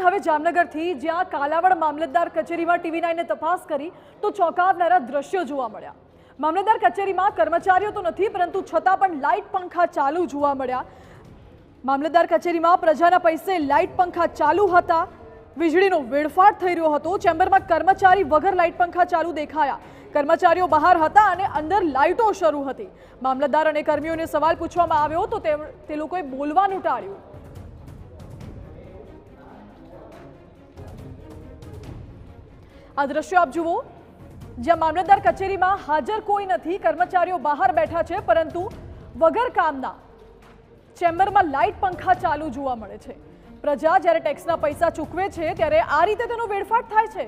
દરમિયાન હવે જામનગરથી જ્યાં કાલાવડ મામલતદાર કચેરીમાં TV9 તપાસ કરી તો ચોંકાવનારા દ્રશ્યો જોવા મળ્યા। મામલતદાર કચેરીમાં કર્મચારીઓ તો નથી પરંતુ છતાં પણ લાઇટ પંખા ચાલુ જોવા મળ્યા। મામલતદાર કચેરીમાં પ્રજાના પૈસે લાઇટ પંખા ચાલુ હતા। વીજળીનો વેડફાટ થઈ રહ્યો હતો। ચેમ્બરમાં કર્મચારી વગર લાઇટ પંખા ચાલુ દેખાયા। કર્મચારીઓ બહાર હતા અને અંદર લાઇટો શરૂ હતી। મામલતદાર અને કર્મીઓને સવાલ પૂછવામાં આવ્યો તો તે લોકોએ બોલવાનું ટાળ્યું। આ દ્રશ્યો આપ જુઓ, જ્યાં મામલતદાર કચેરીમાં હાજર કોઈ નથી, કર્મચારીઓ બહાર બેઠા છે, પરંતુ વગર કામના ચેમ્બરમાં લાઇટ પંખા ચાલુ જોવા મળે છે। પ્રજા જ્યારે ટેક્સના પૈસા ચૂકવે છે ત્યારે આ રીતે તેનો વેડફાટ થાય છે।